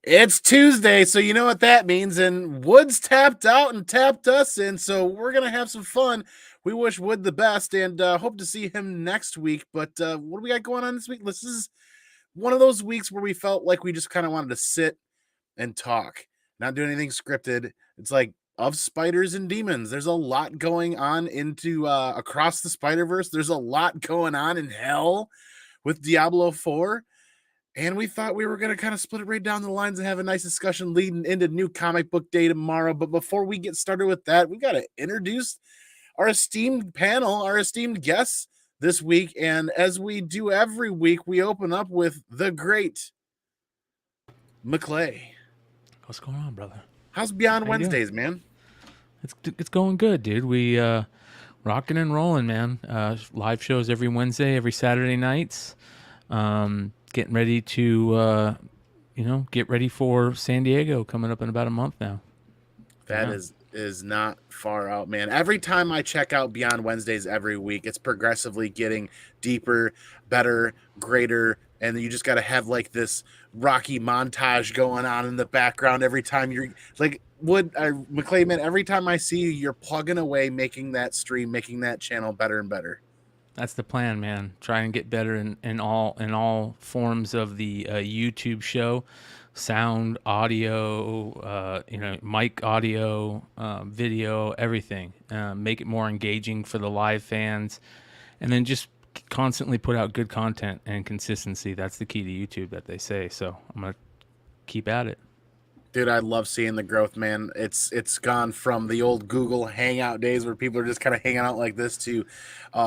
It's Tuesday, so you know what that means. And Wood's tapped out and tapped us in, so we're gonna have some fun. We wish Wood the best and hope to see him next week. But what do we got going on this week? This is one of those weeks where we felt like we just kind of wanted to sit and talk, not do anything scripted. It's like of spiders and demons. There's a lot going on into across the Spider-Verse. There's a lot going on in hell with Diablo 4. And we thought we were going to kind of split it right down the lines and have a nice discussion leading into New Comic Book Day tomorrow. But before we get started with that, we got to introduce our esteemed panel, our esteemed guests this week. And as we do every week, we open up with the great McClay. What's going on, brother? How's Beyond Wednesdays, man? It's going good, dude. We rocking and rolling, man. Live shows every Wednesday, every Saturday nights. Getting ready to get ready for San Diego coming up in about a month now. That is not far out, man. Every time I check out Beyond Wednesdays every week, it's progressively getting deeper, better, greater, and you just got to have like this Rocky montage going on in the background every time you're like McClay, man, every time I see you, you're plugging away, making that stream, making that channel better and better. That's the plan, man. Try and get better in all forms of the YouTube show, sound, audio, mic audio, video, everything. Make it more engaging for the live fans, and then just constantly put out good content and consistency. That's the key to YouTube, that they say. So I'm gonna keep at it. Dude, I love seeing the growth, man. It's gone from the old Google Hangout days where people are just kind of hanging out like this to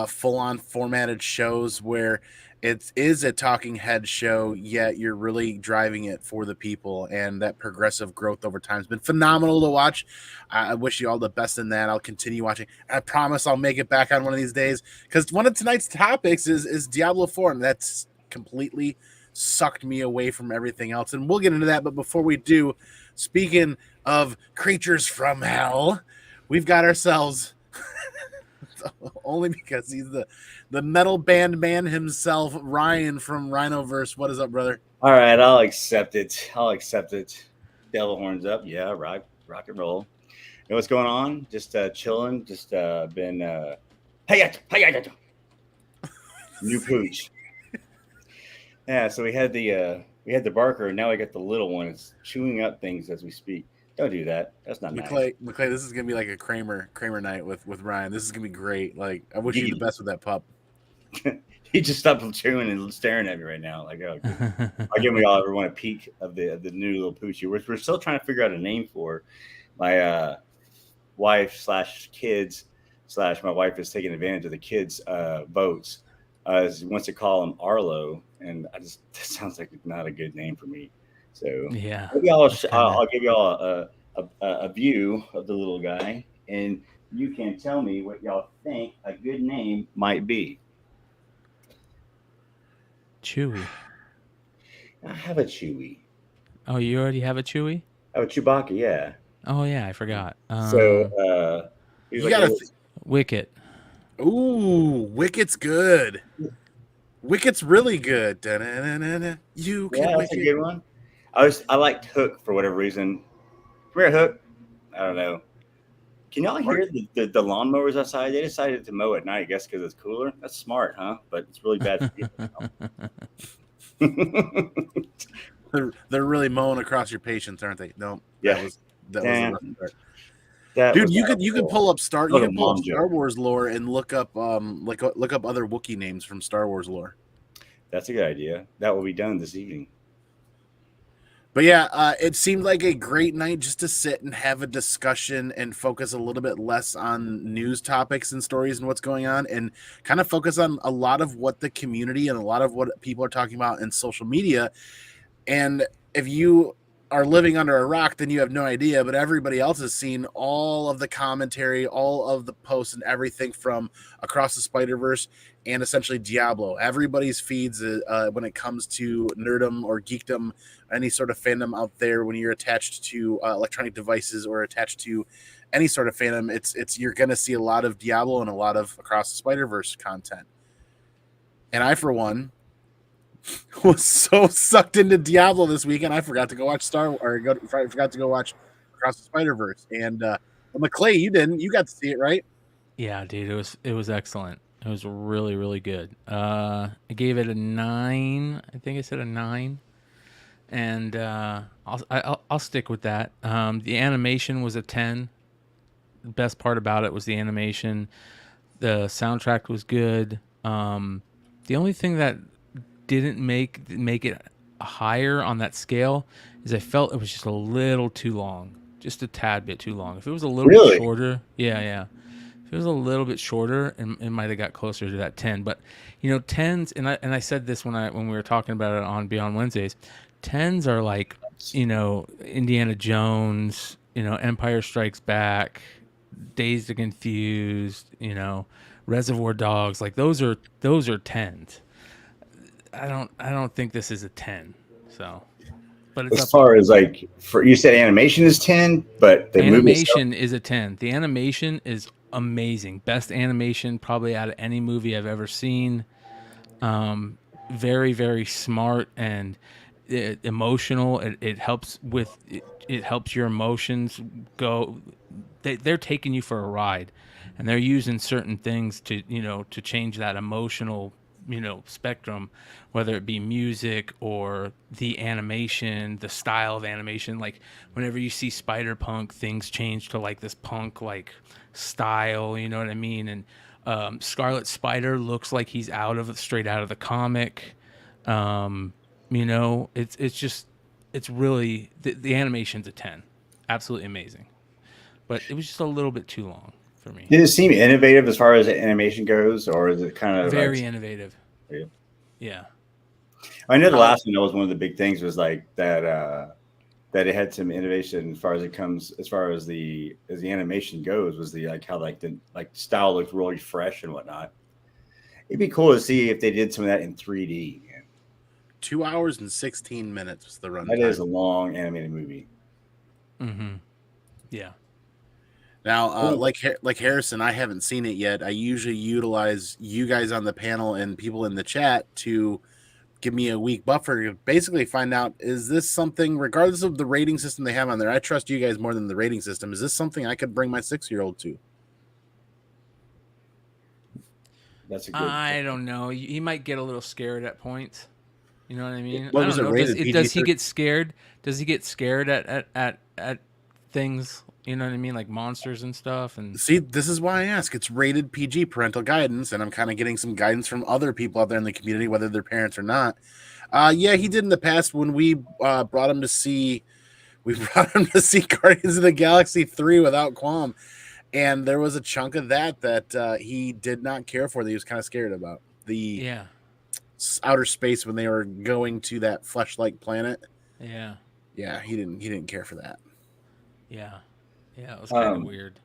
full-on formatted shows where it is a talking head show, yet you're really driving it for the people. And that progressive growth over time has been phenomenal to watch. I wish you all the best in that. I'll continue watching. I promise I'll make it back on one of these days because one of tonight's topics is Diablo 4, and that's completely sucked me away from everything else, and we'll get into that. But before we do, speaking of creatures from hell, we've got ourselves only because he's the metal band man himself, Ryan from Rhynoverse. What is up, brother? All right, I'll accept it. Devil horns up, yeah, rock and roll. You know what's going on? Just chilling. Just been hey, new pooch. Yeah, so we had the barker, and now we got the little one. It's chewing up things as we speak. Don't do that. That's not McClay, nice. McClay, this is gonna be like a Kramer night with Ryan. This is gonna be great. Like, I wish you the best with that pup. He just stopped chewing and staring at me right now. Like, oh, I'll give me all everyone a peek of the new little poochie. We're still trying to figure out a name for my wife / kids / my wife is taking advantage of the kids' votes. Wants to call him Arlo, and that sounds like not a good name for me. So yeah, maybe I'll give y'all a view of the little guy, and you can tell me what y'all think a good name might be. Chewy. I have a Chewy. Oh, you already have a Chewy? I have a Chewbacca, yeah. Oh yeah, I forgot. So he's You like gotta Wicket. Ooh, Wicket's good. Wicket's really good. Da-na-na-na-na. You can yeah, that's a good one. I liked Hook for whatever reason. Come here, Hook. I don't know. Can y'all hear the lawnmowers outside? They decided to mow at night, I guess, because it's cooler. That's smart, huh? But it's really bad for people. They're really mowing across your patience, aren't they? No, yeah. That was a rough start. Dude, you could pull up Star joke. Wars lore and look up look up other Wookiee names from Star Wars lore. That's a good idea. That will be done this evening. But yeah, it seemed like a great night just to sit and have a discussion and focus a little bit less on news topics and stories and what's going on, and kind of focus on a lot of what the community and a lot of what people are talking about in social media. And if you are living under a rock, then you have no idea, but everybody else has seen all of the commentary, all of the posts and everything from across the Spider-Verse and essentially Diablo. Everybody's feeds when it comes to nerdom or geekdom, any sort of fandom out there, when you're attached to electronic devices or attached to any sort of fandom, it's you're going to see a lot of Diablo and a lot of across the Spider-Verse content. And I, for one, was so sucked into Diablo this weekend, I forgot to go watch forgot to go watch Across the Spider-Verse. And McClay, you didn't. You got to see it, right? Yeah, dude, it was excellent. It was really, really good. I gave it a 9. I think I said a 9, and I'll stick with that. The animation was a 10. The best part about it was the animation. The soundtrack was good. The only thing that didn't make it higher on that scale is I felt it was just a little too long, just a tad bit too long. If it was a little bit Really? shorter, yeah. If it was a little bit shorter, it might have got closer to that 10. But you know, tens, and I said this when we were talking about it on Beyond Wednesdays. Tens are like, you know, Indiana Jones, you know, Empire Strikes Back, Dazed and Confused, you know, Reservoir Dogs. Like those are tens. I don't think this is a 10. So, but it's As up far there. as like, for you said animation is 10, but the movie itself, Animation is a 10. The animation is amazing. Best animation probably out of any movie I've ever seen. Very, very smart and emotional. It helps with it helps your emotions go. They're taking you for a ride, and they're using certain things to, you know, to change that emotional, you know, spectrum, whether it be music or the animation, the style of animation. Like whenever you see Spider Punk, things change to like this punk like style, you know what I mean? And Scarlet Spider looks like he's straight out of the comic. Um, you know, it's just it's really the animation's a 10, absolutely amazing. But it was just a little bit too long for me. did it seem innovative as far as animation goes, or is it kind of like? Very innovative. Yeah. Yeah. I know the How last one that was one of the big things was like that that it had some innovation as far as it comes as far as the animation goes, was the like how like the like style looked really fresh and whatnot. It'd be cool to see if they did some of that in 3D. 2 hours and 16 minutes was the That is runtime. a long animated movie. Mm-hmm. Yeah. Now, Cool. like Harrison, I haven't seen it yet. I usually utilize you guys on the panel and people in the chat to give me a week buffer to basically find out, is this something, regardless of the rating system they have on there, I trust you guys more than the rating system. Is this something I could bring my 6-year-old to? That's a good. I don't know. He might get a little scared at points. You know what I mean? What I was don't it know. rated? Does he PG-13? get scared? Does he get scared at things? You know what I mean, like monsters and stuff. And See, this is why I ask. It's rated PG, parental guidance, and I'm kind of getting some guidance from other people out there in the community, whether they're parents or not. Yeah, he did in the past when we brought him to see. We brought him to see Guardians of the Galaxy 3 without qualm, and there was a chunk of that he did not care for. That he was kind of scared about the yeah, outer space when they were going to that flesh-like planet. yeah, Yeah, he didn't care for that. yeah, yeah. It was kind of Um, weird.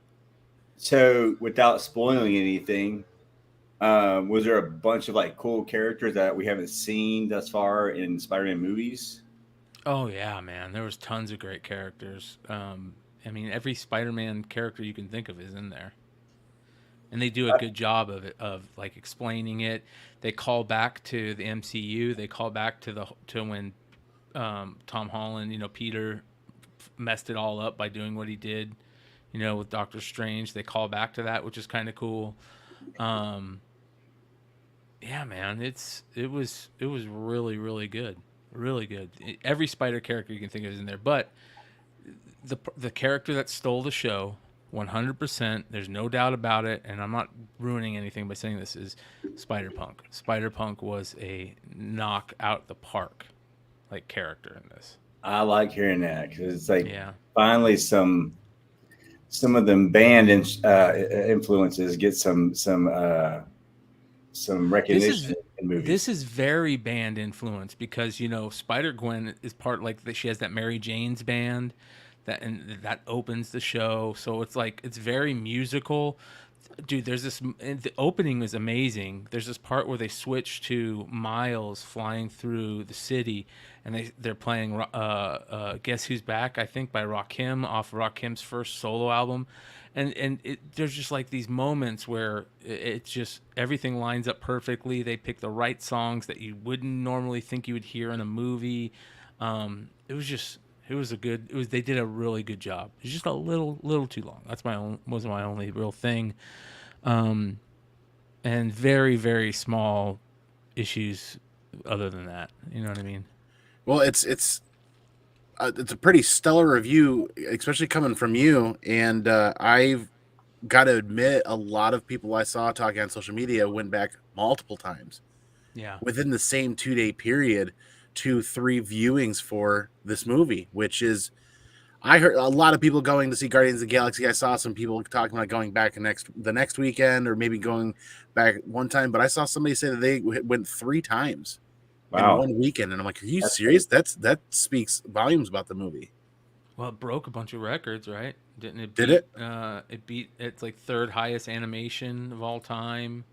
so without spoiling anything, was there a bunch of like cool characters that we haven't seen thus far in Spider-Man movies? Oh yeah, man. There was tons of great characters. I mean, every Spider-Man character you can think of is in there, and they do a good job of it, of like explaining it. They call back to the MCU. They call back to when Tom Holland, you know, Peter messed it all up by doing what he did, you know, with Doctor Strange. They call back to that, which is kind of cool. Um, yeah, man, it was really, really good, really good. Every Spider character you can think of is in there, but the character that stole the show, 100%. There's no doubt about it, and I'm not ruining anything by saying this, is Spider Punk. Spider Punk was a knock out the park, like character in this. I like hearing that because it's like Yeah. finally some of them band influences get some This is recognition in movies. this is very band influence because, you know, Spider Gwen is part, like that, she has that Mary Jane's band that opens the show, so it's like it's very musical. Dude, there's this, the opening is amazing. There's this part where they switch to Miles flying through the city, and they're playing Guess Who's Back, I think, by Rakim, off Rakim's first solo album. there's just like these moments where it's just everything lines up perfectly. They pick the right songs that you wouldn't normally think you would hear in a movie. It was just they did a really good job. It's just a little too long. That's was my only real thing. And very, very small issues other than that. You know what I mean? Well, it's a pretty stellar review, especially coming from you. And I've got to admit, a lot of people I saw talking on social media went back multiple times. Yeah. Within the same 2-day period to 3 viewings for this movie, which is, I heard a lot of people going to see Guardians of the Galaxy. I saw some people talking about going back the next weekend, or maybe going back one time. But I saw somebody say that they went 3 times in Wow. one weekend, and I'm like, "Are you serious? That speaks volumes about the movie." Well, it broke a bunch of records, right? Didn't it? Did it? It beat. It's like third highest animation of all time.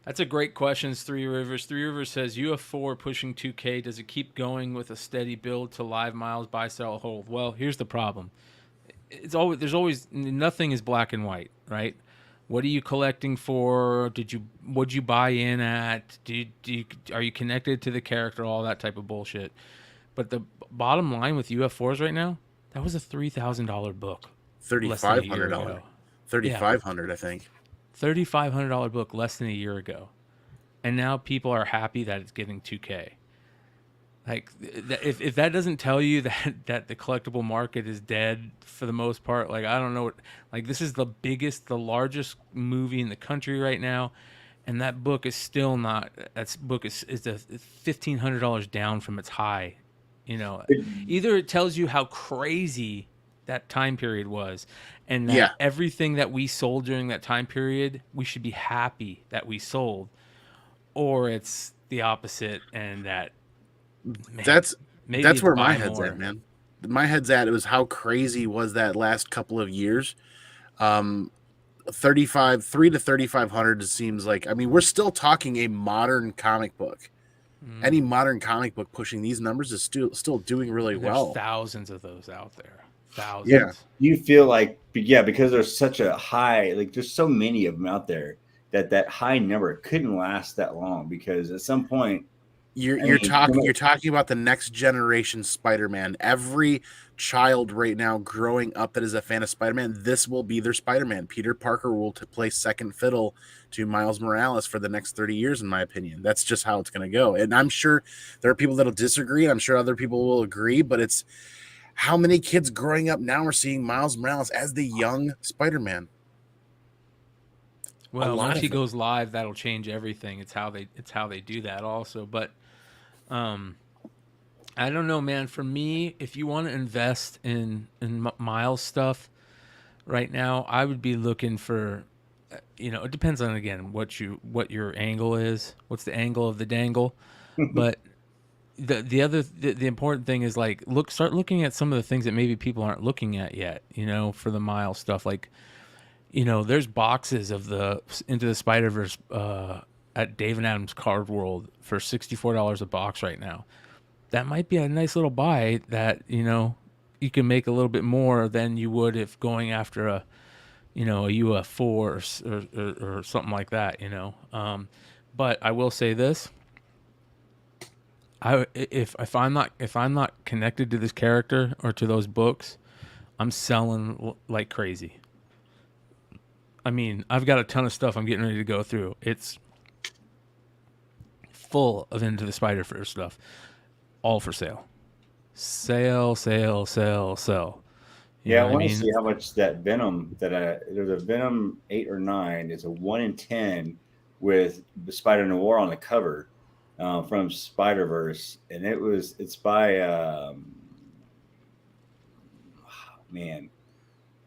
That's a great question. Three Rivers. Three Rivers says UF4 pushing 2K. Does it keep going with a steady build to live miles, buy, sell, hold? Well, here's the problem. There's always nothing is black and white, right? What are you collecting for? What'd you buy in at? Are you connected to the character? All that type of bullshit. But the bottom line with UF4s right now, that was a $3,000 book. $3,500. 3,500, I think. $3,500 book less than a year ago, and now people are happy that it's getting 2K. Like, if that doesn't tell you that the collectible market is dead for the most part, like, I don't know what, like, this is the largest movie in the country right now, and that book is still not. That book is $1,500 down from its high. You know, either it tells you how crazy that time period was, and that everything that we sold during that time period, we should be happy that we sold, or it's the opposite, and that that's where my head's at, man. My head's at, it was how crazy was that last couple of years. 3 to 3,500 seems like, I mean, we're still talking a modern comic book. Any modern comic book pushing these numbers is still doing really well. There's thousands of those out there. Thousands. Yeah. You feel like, because there's such a high, like, there's so many of them out there that high number couldn't last that long, because at some point you're talking about the next generation Spider-Man. Every child right now growing up that is a fan of Spider-Man, this will be their Spider-Man. Peter Parker will play second fiddle to Miles Morales for the next 30 years, in my opinion. That's just how it's going to go. And I'm sure there are people that'll disagree, and I'm sure other people will agree, but it's how many kids growing up now are seeing Miles Morales as the young Spider-Man. Well, once he goes live, that'll change everything. It's how they do that also. But I don't know, man. For me, if you want to invest in Miles stuff right now, I would be looking for, it depends on, again, what your angle is. What's the angle of the dangle? But the important thing is, like, start looking at some of the things that maybe people aren't looking at yet, for the Miles stuff. Like, there's boxes of the Into the Spider-Verse at Dave and Adam's Card World for $64 a box right now. That might be a nice little buy that, you can make a little bit more than you would if going after a UF4 or something like that, But I will say this. If I'm not connected to this character or to those books, I'm selling like crazy. I mean, I've got a ton of stuff I'm getting ready to go through. It's full of Into the Spider-Verse stuff, all for sale. Sale. I want to see how much that Venom there's a Venom 8 or 9. It's a 1 in 10 with the Spider Noir on the cover from Spider-Verse, and it's by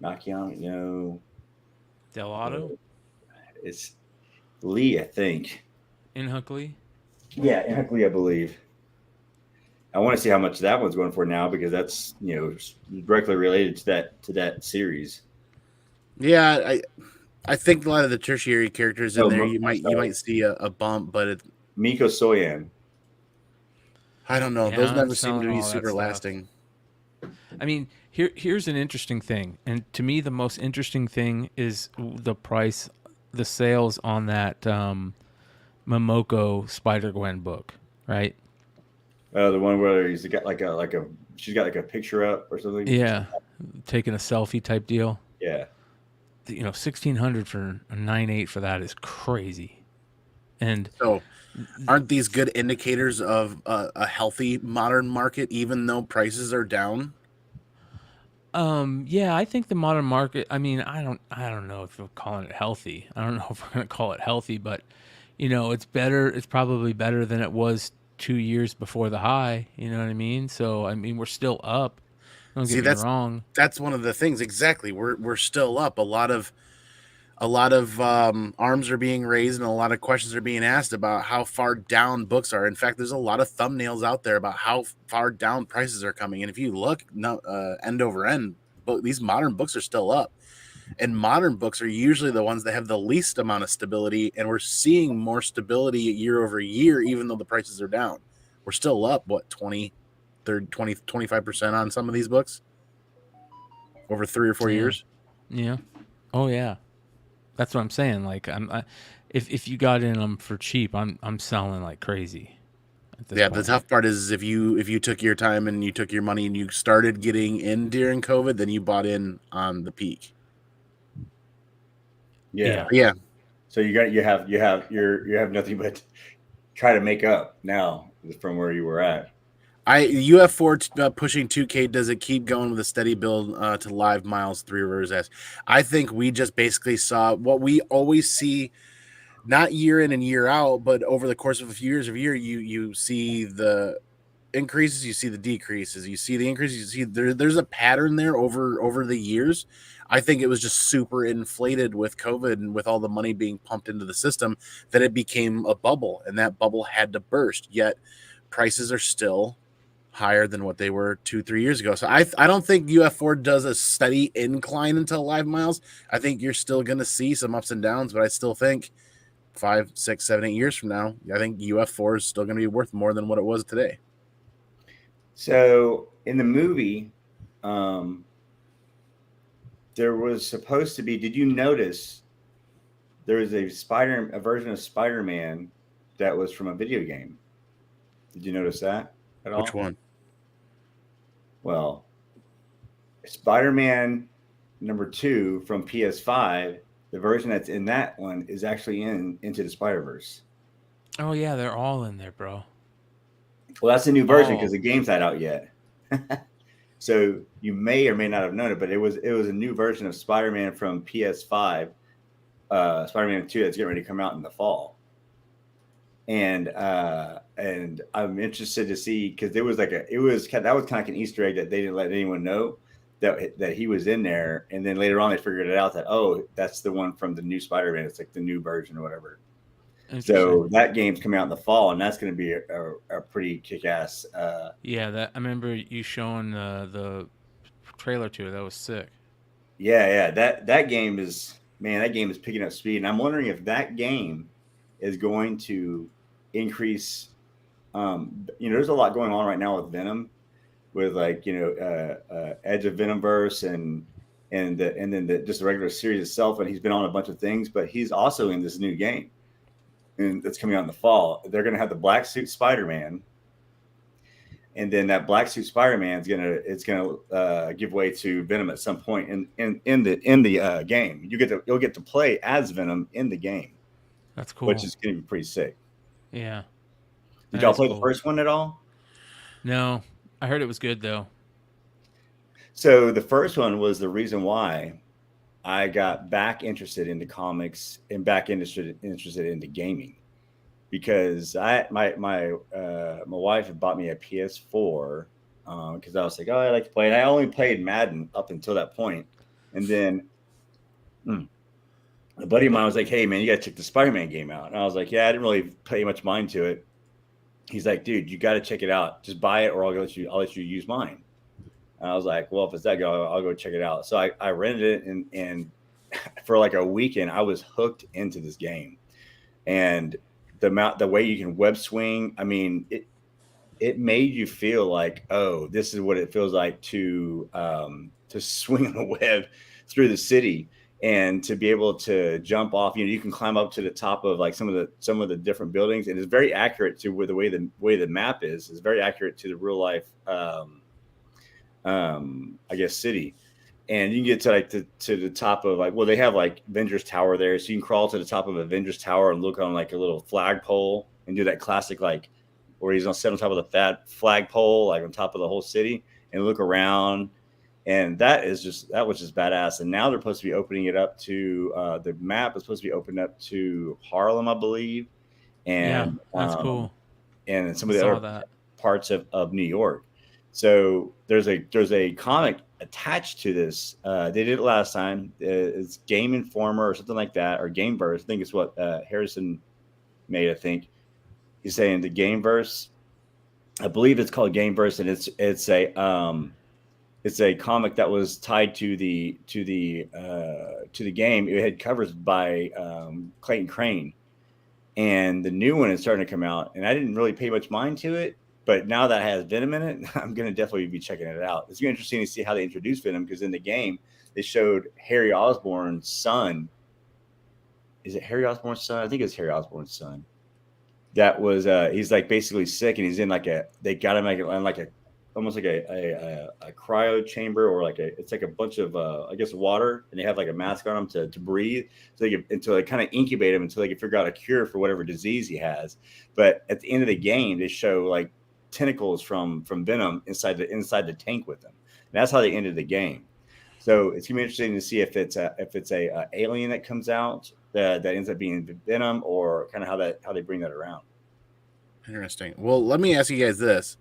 Macchiano. Delato? It's Lee, I think. Inhuck Lee? Yeah, Inhuck Lee, I believe. I want to see how much that one's going for now, because that's directly related to that series. Yeah, I think a lot of the tertiary characters in there, you might see a bump, but Miko Soyan. I don't know. Those never seem to be super lasting. I mean, Here's an interesting thing, and to me, the most interesting thing is the price, the sales on that Momoko Spider Gwen book, right? The one where he's got she's got like a picture up or something. Yeah, taking a selfie type deal. Yeah. 1,600 for a 9.8 for that is crazy. And So, aren't these good indicators of a healthy modern market, even though prices are down? yeah, I think the modern market. I mean, I don't know if we're calling it healthy. I don't know if we're gonna call it healthy, but it's better. It's probably better than it was 2 years before the high. You know what I mean? So I mean, we're still up. Don't See, get me wrong. that's one of the things. Exactly, we're still up. A lot of arms are being raised and a lot of questions are being asked about how far down books are. In fact, there's a lot of thumbnails out there about how far down prices are coming. And if you look end over end, these modern books are still up. And modern books are usually the ones that have the least amount of stability. And we're seeing more stability year over year, even though the prices are down. We're still up, what, 20, 30, 20, 25% on some of these books over 3 or 4 Yeah. years. Yeah. Oh yeah. That's what I'm saying. Like if you got in them for cheap, I'm selling like crazy at this Yeah, the point. tough part is if you took your time and you took your money and you started getting in during COVID, then you bought in on the peak. Yeah. Yeah. So you have nothing but try to make up now from where you were at. UF4 pushing 2K. Does it keep going with a steady build to live miles? Three Rivers S. I think we just basically saw what we always see, not year in and year out, but over the course of a few years of year, you see the increases, you see the decreases, you see the increases, you see there's a pattern there over the years. I think it was just super inflated with COVID and with all the money being pumped into the system that it became a bubble, and that bubble had to burst. Yet prices are still higher than what they were 2-3 years ago. So I don't think UF4 does a steady incline until live miles. I think you're still going to see some ups and downs, but I still think 5, 6, 7, 8 years from now, I think UF4 is still going to be worth more than what it was today. So in the movie, there was supposed to be. Did you notice there was a version of Spider-Man that was from a video game? Did you notice that at all? Which one? Well, Spider-Man #2 from PS5, the version that's in that one is actually in Into the Spider-Verse. Oh yeah, they're all in there, bro. Well, that's a new version because Oh. the game's not out yet. So you may or may not have known it, but it was a new version of Spider-Man from PS5, Spider-Man 2 that's getting ready to come out in the fall. And I'm interested to see because that was kind of like an Easter egg that they didn't let anyone know that he was in there, and then later on they figured it out that that's the one from the new Spider-Man. It's like the new version or whatever. So that game's coming out in the fall, and that's going to be a pretty kick-ass. Yeah, that I remember you showing the trailer to it. That was sick. Yeah. That game is picking up speed, and I'm wondering if that game is going to increase. There's a lot going on right now with Venom, with Edge of Venomverse and then just the regular series itself, and he's been on a bunch of things, but he's also in this new game, and that's coming out in the fall. They're going to have the Black Suit Spider-Man, and then that Black Suit Spider-Man is gonna give way to Venom at some point in the game. You'll get to play as Venom in the game. That's cool. Which is going to be pretty sick. Yeah. Did y'all play the first one at all? No, I heard it was good though. So the first one was the reason why I got back interested into comics and back interested into gaming, because my wife had bought me a PS4 because I was like, I like to play, and I only played Madden up until that point, and then a buddy of mine was like, hey man, you gotta check the Spider-Man game out, and I was like, yeah, I didn't really pay much mind to it. He's like, dude, you got to check it out. Just buy it, or I'll let you use mine. And I was like, well, if it's that good, I'll go check it out. So I rented it, and for like a weekend, I was hooked into this game. And the way you can web swing, I mean, it made you feel like, oh, this is what it feels like to swing the web through the city and to be able to jump off. You can climb up to the top of like some of the different buildings, and it's very accurate to where the way the map is very accurate to the real life I guess city. And you can get to like to the top of like, well, they have like Avengers Tower there, so you can crawl to the top of Avengers Tower and look on like a little flagpole and do that classic like where he's on sit on top of the fat flagpole, like on top of the whole city, and look around. And that was just badass. And now they're supposed to be opening it up to the map is supposed to be opened up to Harlem, I believe, and that's cool. And some of the other parts of New York. So there's a comic attached to this. They did it last time. It's Game Informer or something like that, or Gameverse. I think it's what Harrison made. I think he's saying the Gameverse. I believe it's called Gameverse, and it's a comic that was tied to the game. It had covers by Clayton Crane, and the new one is starting to come out. And I didn't really pay much mind to it. But now that it has Venom in it, I'm going to definitely be checking it out. It's going to be interesting to see how they introduce Venom, because in the game, they showed Harry Osborn's son. Is it Harry Osborn's son? I think it's Harry Osborn's son. That was, he's like basically sick, and he's in like they got him like almost like a cryo chamber, or it's like a bunch of, I guess, water, and they have like a mask on him to breathe. So until they kind of incubate him until they can figure out a cure for whatever disease he has. But at the end of the game, they show like tentacles from Venom inside the tank with them. And that's how they ended the game. So it's gonna be interesting to see if it's a alien that comes out that ends up being Venom, or kind of how they bring that around. Interesting. Well, let me ask you guys this: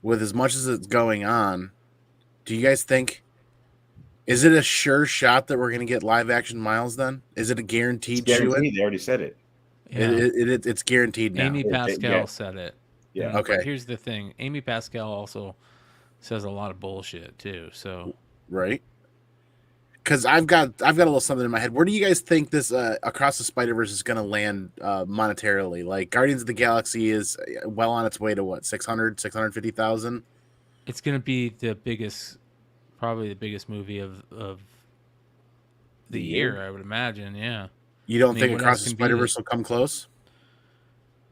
with as much as it's going on, do you guys think, is it a sure shot that we're going to get live action Miles? Then is it a guaranteed? It's guaranteed. They already said it. Yeah. It's guaranteed now. Amy Pascal said it. Yeah. Okay. But here's the thing: Amy Pascal also says a lot of bullshit too. So right. Because I've got a little something in my head. Where do you guys think this Across the Spider-Verse is going to land monetarily? Like Guardians of the Galaxy is well on its way to what, 650,000? It's going to be probably the biggest movie of the year, I would imagine. Yeah. You don't think Across the Spider-Verse will come close?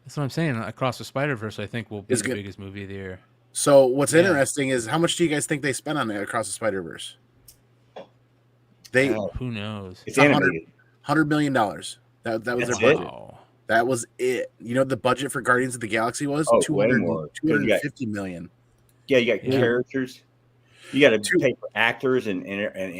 That's what I'm saying. Across the Spider-Verse, I think, will be the biggest movie of the year. So what's interesting is, how much do you guys think they spent on Across the Spider-Verse? Who knows? It's animated. $100 million. That was their budget. Wow. That was it. You know what the budget for Guardians of the Galaxy was? $250 million. Yeah, you got characters. You got to pay for actors and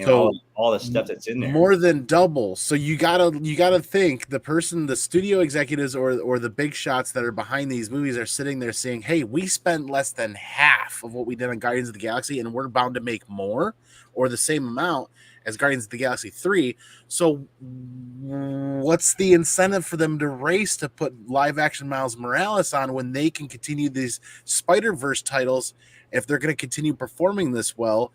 so all the stuff that's in there. More than double. So you gotta think the studio executives or the big shots that are behind these movies are sitting there saying, "Hey, we spent less than half of what we did on Guardians of the Galaxy, and we're bound to make more or the same amount as Guardians of the Galaxy 3. So what's the incentive for them to race to put live action Miles Morales on when they can continue these Spider-Verse titles? If they're going to continue performing this well,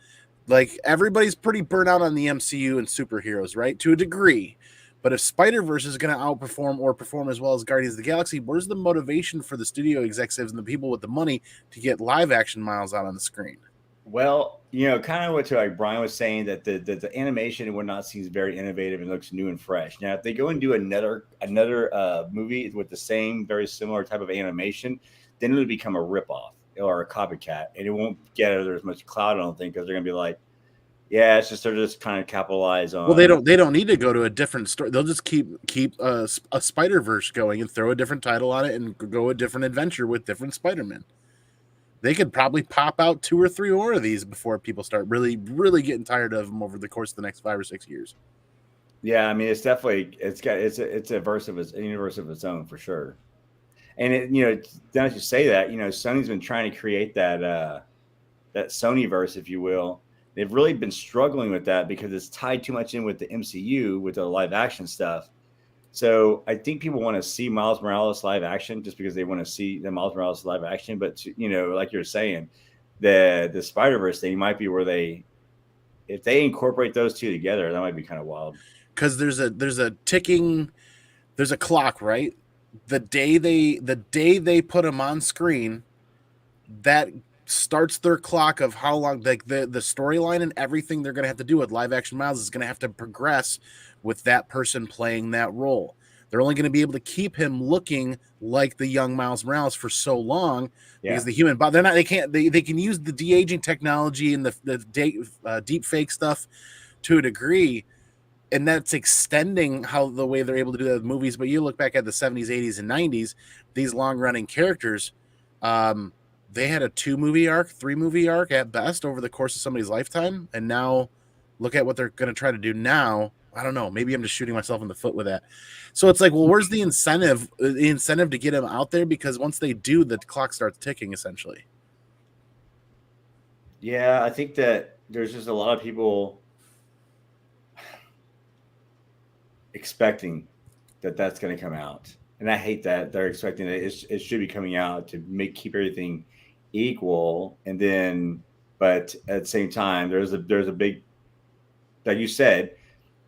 like everybody's pretty burnt out on the MCU and superheroes, right? To a degree. But if Spider-Verse is going to outperform or perform as well as Guardians of the Galaxy, where's the motivation for the studio executives and the people with the money to get live action Miles out on the screen? Well, kind of what like Bryan was saying, that the animation and whatnot seems very innovative and looks new and fresh. Now, if they go and do another movie with the same very similar type of animation, then it would become a ripoff or a copycat, and it won't get as much clout, I don't think, because they're gonna be like, yeah, they're just kind of capitalize on. Well, they don't need to go to a different story. They'll just keep a Spider-Verse going and throw a different title on it and go a different adventure with different Spider-Man. They could probably pop out 2 or 3 more of these before people start really, really getting tired of them over the course of the next 5 or 6 years. Yeah, I mean, it's definitely it's a universe of its own for sure. And now that you say that, Sony's been trying to create that Sonyverse, if you will. They've really been struggling with that because it's tied too much in with the MCU, with the live action stuff. So I think people want to see Miles Morales live action just because they want to see the Miles Morales live action. But like you're saying, the Spider-Verse thing might be where if they incorporate those two together, that might be kind of wild. Because there's a clock, right? The day they put them on screen, that starts their clock of how long, like the storyline and everything they're going to have to do with live action Miles is going to have to progress with that person playing that role. They're only going to be able to keep him looking like the young Miles Morales for so long because the human body, they can use the de-aging technology and the deep fake stuff to a degree, and that's extending how the way they're able to do that with movies. But you look back at the 70s, 80s, and 90s, these long running characters, they had a 2-movie arc, 3-movie arc at best over the course of somebody's lifetime. And now look at what they're going to try to do now. I don't know. Maybe I'm just shooting myself in the foot with that. So it's like, well, where's the incentive? The incentive to get them out there, because once they do, the clock starts ticking essentially. Yeah, I think that there's just a lot of people expecting that that's going to come out, and I hate that they're expecting it should be coming out to keep everything equal, and then, but at the same time, there's a big, like you said,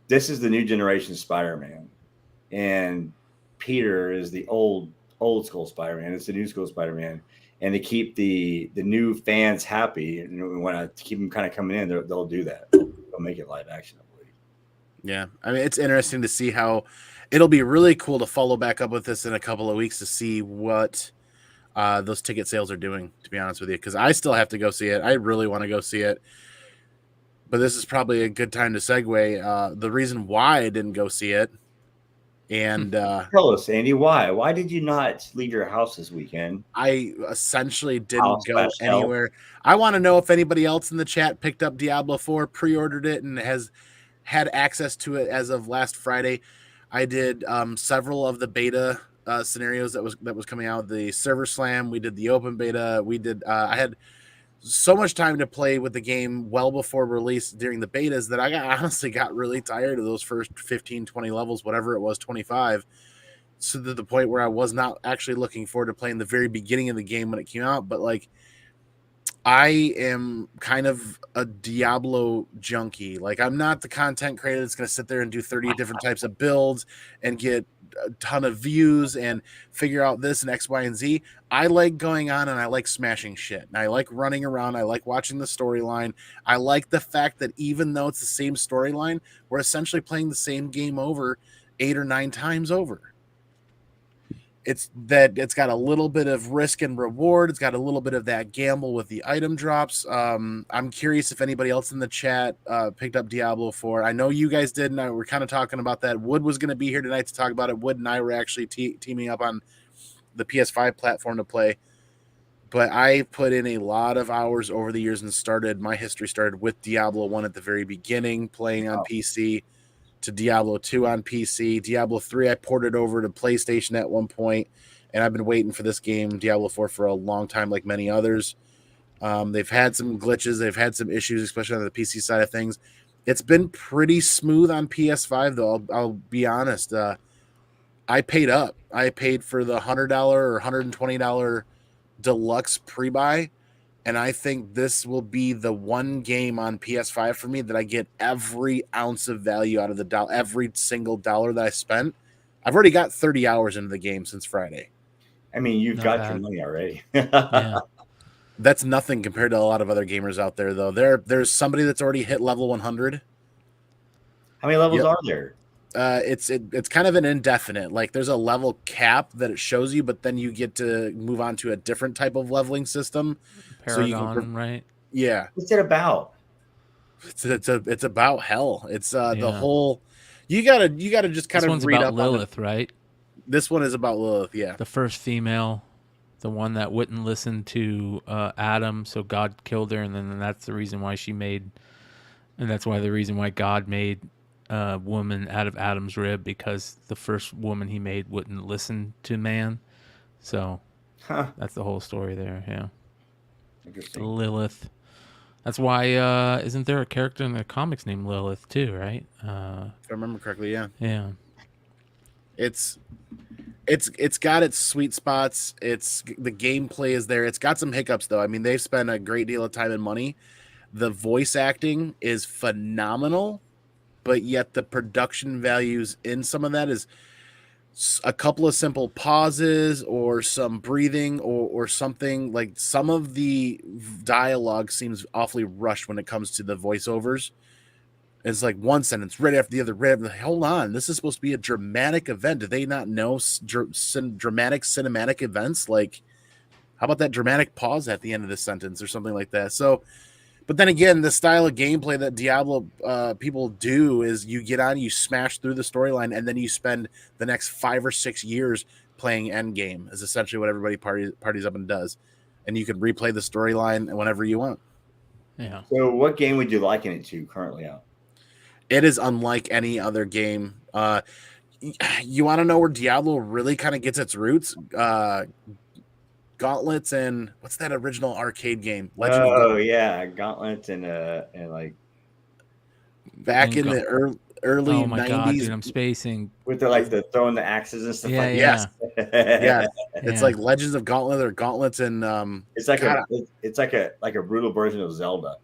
this is the new generation Spider-Man, and Peter is the old school Spider-Man. It's the new school Spider-Man, and to keep the new fans happy and want to keep them kind of coming in, they'll do that. They'll make it live action, I believe. Yeah, I mean, it's interesting to see how it'll be really cool to follow back up with this in a couple of weeks to see what those ticket sales are doing, to be honest with you, because I still have to go see it. I really want to go see it. But this is probably a good time to segue. The reason why I didn't go see it, and tell us, Andy, why? Why did you not leave your house this weekend? I essentially didn't go anywhere. I want to know if anybody else in the chat picked up Diablo 4, pre-ordered it, and has had access to it as of last Friday. I did several of the beta scenarios that was coming out. The server slam, we did the open beta. We did. I had so much time to play with the game well before release during the betas that I honestly got really tired of those first 15, 20 levels, whatever it was, 25. So to the point where I was not actually looking forward to playing the very beginning of the game when it came out. But like, I am kind of a Diablo junkie. Like, I'm not the content creator that's going to sit there and do 30 different types of builds and get a ton of views and figure out this and X, Y, and Z. I like going on and I like smashing shit. And I like running around. I like watching the storyline. I like the fact that even though it's the same storyline, we're essentially playing the same game over 8 or 9 times over. It's got a little bit of risk and reward. It's got a little bit of that gamble with the item drops. I'm curious if anybody else in the chat picked up Diablo 4. I know you guys did, and we're kind of talking about that. Wood was going to be here tonight to talk about it. Wood and I were actually teaming up on the PS5 platform to play. But I put in a lot of hours over the years, and my history started with Diablo 1 at the very beginning, playing on PC, to Diablo 2 on PC. Diablo 3, I ported over to PlayStation at one point, and I've been waiting for this game, Diablo 4, for a long time, like many others. They've had some glitches. They've had some issues, especially on the PC side of things. It's been pretty smooth on PS5, though. I'll be honest. I paid up. I paid for the $100 or $120 deluxe pre-buy, and I think this will be the one game on PS5 for me that I get every ounce of value out of the every single dollar that I spent. I've already got 30 hours into the game since Friday. I mean, you've got your money already. Yeah. That's nothing compared to a lot of other gamers out there, though. There's somebody that's already hit level 100. How many levels are there? It's kind of an indefinite. Like, there's a level cap that it shows you, but then you get to move on to a different type of leveling system. Paragon, so you can, right? Yeah. What's it about? It's about hell. It's the whole. You gotta just kind of read about up Lilith, right? This one is about Lilith. Yeah. The first female, the one that wouldn't listen to Adam, so God killed her, and then that's the reason why the reason why God made a woman out of Adam's rib, because the first woman he made wouldn't listen to man. So that's the whole story there. Yeah. Interesting. Lilith. That's why isn't there a character in the comics named Lilith too, right? If I remember correctly, yeah. Yeah. It's got its sweet spots. The gameplay is there. It's got some hiccups though. I mean, they've spent a great deal of time and money. The voice acting is phenomenal, but yet the production values in some of that is a couple of simple pauses or some breathing or something. Like some of the dialogue seems awfully rushed when it comes to the voiceovers. It's like one sentence right after the other. Right after, hold on, this is supposed to be a dramatic event. Do they not know dramatic cinematic events? Like, how about that dramatic pause at the end of the sentence or something like that? So, but then again, the style of gameplay that Diablo people do is you get on, you smash through the storyline, and then you spend the next 5 or 6 years playing endgame. Is essentially what everybody parties up and does, and you can replay the storyline whenever you want. Yeah. So, what game would you liken it to currently out? It is unlike any other game. You want to know where Diablo really kind of gets its roots? Gauntlets and what's that original arcade game? Legend of Gauntlets. Yeah, Gauntlets and like back in the early oh my 90s. God, dude, I'm spacing. With the throwing the axes and stuff. Yeah, like yes, that. yes. It's like Legends of Gauntlet or Gauntlets and it's like it's like a brutal version of Zelda.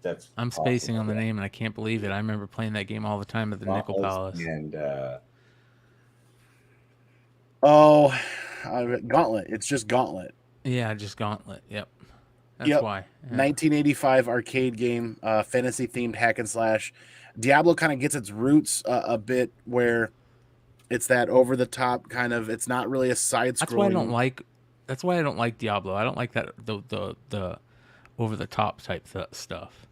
That's I'm spacing on the name and I can't believe it. I remember playing that game all the time at the Nickel Palace. And Gauntlet. It's just Gauntlet. Yeah, just Gauntlet. Yep. That's why. Yeah. 1985 arcade game, fantasy themed hack and slash. Diablo kind of gets its roots a bit where it's that over the top kind of. It's not really a side scrolling. That's why I don't like Diablo. I don't like that the over the top type stuff.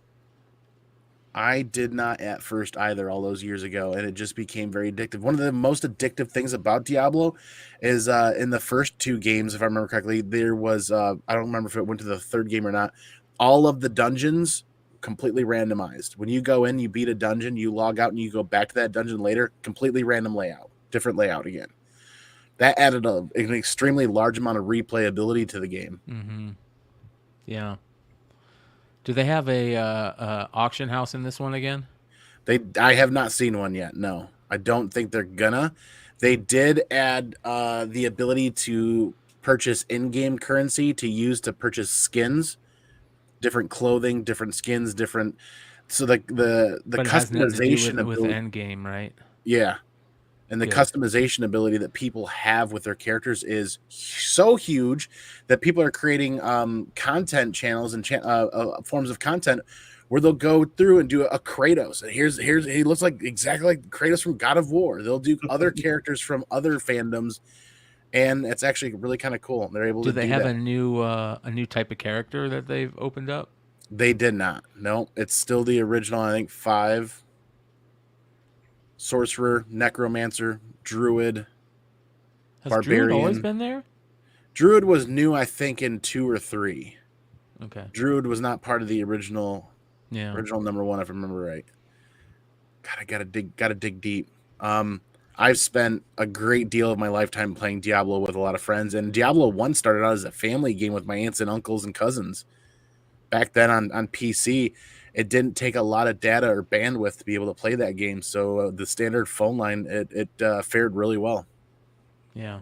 I did not at first either all those years ago, and it just became very addictive. One of the most addictive things about Diablo is in the first 2 games, if I remember correctly, there was, I don't remember if it went to the 3rd game or not, all of the dungeons completely randomized. When you go in, you beat a dungeon, you log out, and you go back to that dungeon later, completely random layout, different layout again. That added an extremely large amount of replayability to the game. Mm-hmm. Yeah. Do they have a auction house in this one again? I have not seen one yet. No, I don't think they're gonna. They did add the ability to purchase in-game currency to use to purchase skins, different clothing, different skins, different. So the customization with Endgame, right? Yeah. And the customization ability that people have with their characters is so huge that people are creating content channels and forms of content where they'll go through and do a Kratos. And here's he looks like exactly like Kratos from God of War. They'll do other characters from other fandoms, and it's actually really kind of cool. They're able to do that. Do they have a new type of character that they've opened up? They did not. No, it's still the original. I think 5. Sorcerer, Necromancer, Druid, Barbarian. Druid always been there? Druid was new, I think, in 2 or 3. Okay. Druid was not part of the original number 1, if I remember right. God, I gotta dig deep. I've spent a great deal of my lifetime playing Diablo with a lot of friends, and Diablo 1 started out as a family game with my aunts and uncles and cousins. Back then on PC, it didn't take a lot of data or bandwidth to be able to play that game. So the standard phone line, it fared really well. Yeah.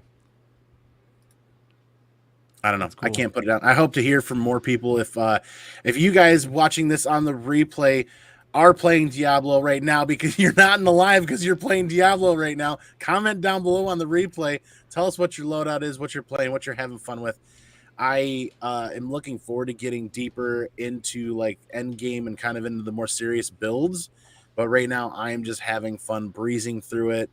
I don't know. Cool. I can't put it down. I hope to hear from more people. If you guys watching this on the replay are playing Diablo right now, because you're not in the live because you're playing Diablo right now, comment down below on the replay. Tell us what your loadout is, what you're playing, what you're having fun with. I am looking forward to getting deeper into like end game and kind of into the more serious builds. But right now I am just having fun breezing through it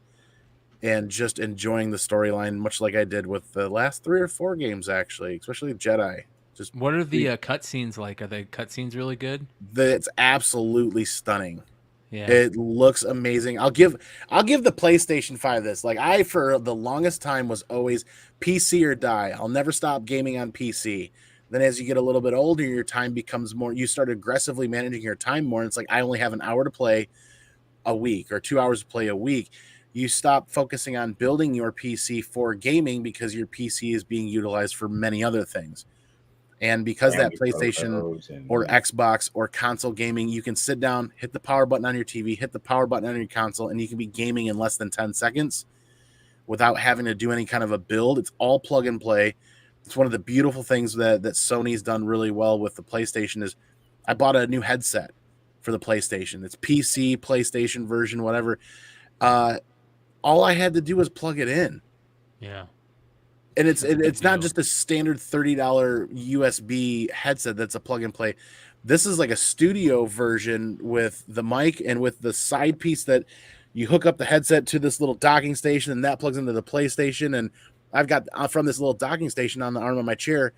and just enjoying the storyline, much like I did with the last 3 or 4 games, actually, especially Jedi. Just what are the cutscenes like? Are the cutscenes really good? It's absolutely stunning. Yeah, it looks amazing. I'll give the PlayStation 5 this. Like, I for the longest time was always PC or die. I'll never stop gaming on PC. Then as you get a little bit older, your time becomes more. You start aggressively managing your time more. And it's like, I only have an hour to play a week or 2 hours to play a week. You stop focusing on building your PC for gaming because your PC is being utilized for many other things. And because that PlayStation or Xbox or console gaming, you can sit down, hit the power button on your TV, hit the power button on your console, and you can be gaming in less than 10 seconds without having to do any kind of a build. It's all plug and play. It's one of the beautiful things that Sony's done really well with the PlayStation is I bought a new headset for the PlayStation. It's PC, PlayStation version, whatever. All I had to do was plug it in. Yeah. And it's That's a big it's not deal. just a standard $30 USB headset that's a plug and play. This is like a studio version with the mic and with the side piece that you hook up the headset to this little docking station, and that plugs into the PlayStation. And I've got from this little docking station on the arm of my chair,